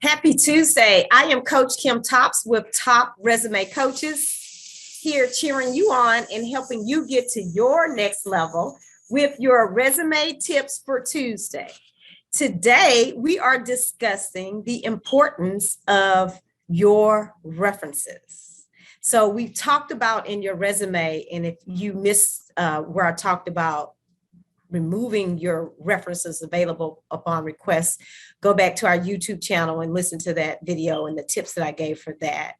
Happy Tuesday. I am Coach Kim Tops with Top Resume Coaches, here cheering you on and helping you get to your next level with your resume tips for Tuesday. Today, we are discussing the importance of your references. So we've talked about in your resume, and if you missed where I talked about removing your references available upon request, go back to our YouTube channel and listen to that video and the tips that I gave for that.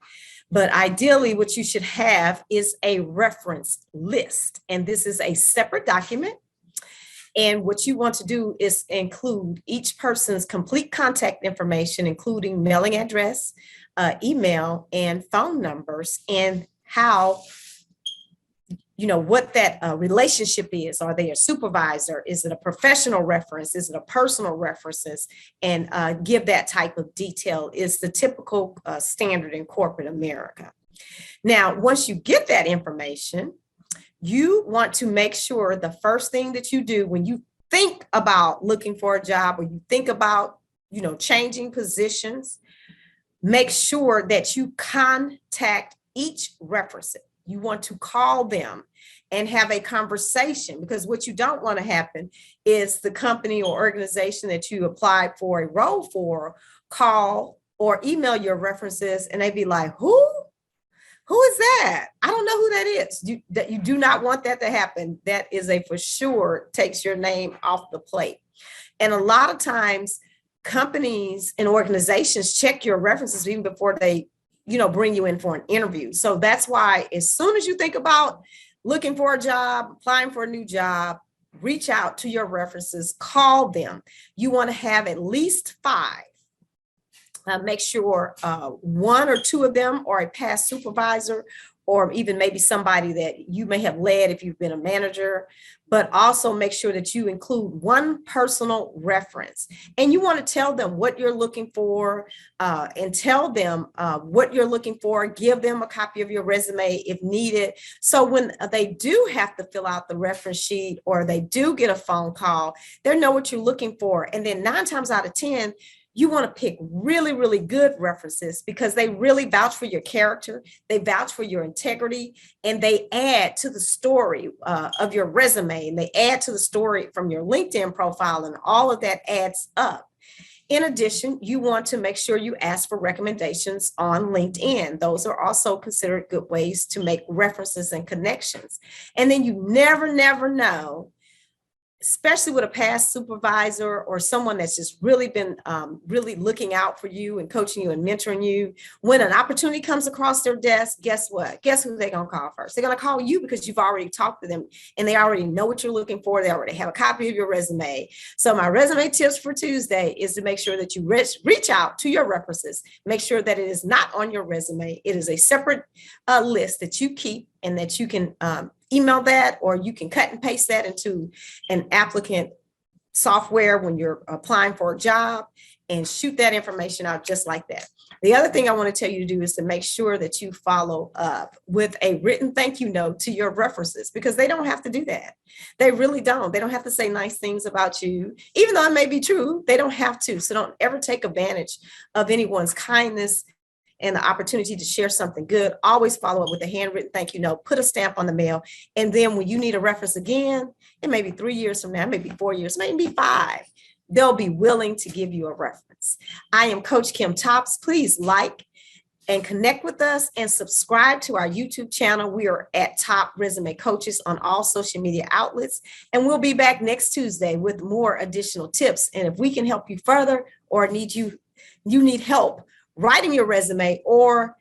But ideally, what you should have is a reference list. And this is a separate document. And what you want to do is include each person's complete contact information, including mailing address, email, and phone numbers, and how what that relationship is. Are they a supervisor? Is it a professional reference? Is it a personal references? And give that type of detail is the typical standard in corporate America. Now, once you get that information, you want to make sure the first thing that you do when you think about looking for a job, or you think about, changing positions, make sure that you contact each reference. You want to call them and have a conversation, because what you don't want to happen is the company or organization that you applied for a role for call or email your references and they'd be like, who is that? I don't know who that is. You do not want that to happen. That is a for sure takes your name off the plate. And a lot of times companies and organizations check your references even before they bring you in for an interview. So that's why as soon as you think about looking for a job, applying for a new job, reach out to your references, call them. You want to have at least 5. Make sure 1 or 2 of them are a past supervisor, or even maybe somebody that you may have led if you've been a manager, but also make sure that you include 1 personal reference. And you want to tell them what you're looking for and tell them what you're looking for. Give them a copy of your resume if needed. So when they do have to fill out the reference sheet or they do get a phone call, they know what you're looking for. And then 9 times out of 10, you want to pick really, really good references because they really vouch for your character, they vouch for your integrity, and they add to the story of your resume, and they add to the story from your LinkedIn profile, and all of that adds up. In addition, you want to make sure you ask for recommendations on LinkedIn. Those are also considered good ways to make references and connections. And then you never know, especially with a past supervisor or someone that's just really been really looking out for you and coaching you and mentoring you. When an opportunity comes across their desk, guess what? Guess who they're going to call first? They're going to call you because you've already talked to them and they already know what you're looking for. They already have a copy of your resume. So my resume tips for Tuesday is to make sure that you reach out to your references. Make sure that it is not on your resume. It is a separate list that you keep and that you can email that, or you can cut and paste that into an applicant software when you're applying for a job and shoot that information out just like that. The other thing I want to tell you to do is to make sure that you follow up with a written thank you note to your references, because they don't have to do that. They really don't. They don't have to say nice things about you, even though it may be true. They don't have to. So don't ever take advantage of anyone's kindness and the opportunity to share something good. Always follow up with a handwritten thank you note, put a stamp on the mail. And then when you need a reference again, it may be 3 years from now, maybe 4 years, maybe 5, they'll be willing to give you a reference. I am Coach Kim Tops. Please like and connect with us and subscribe to our YouTube channel. We are at Top Resume Coaches on all social media outlets. And we'll be back next Tuesday with more additional tips. And if we can help you further, or you need help writing your resume or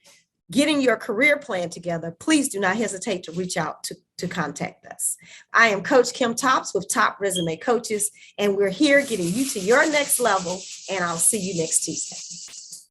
getting your career plan together, please do not hesitate to reach out to contact us. I am Coach Kim Tops with Top Resume Coaches, and we're here getting you to your next level, and I'll see you next Tuesday.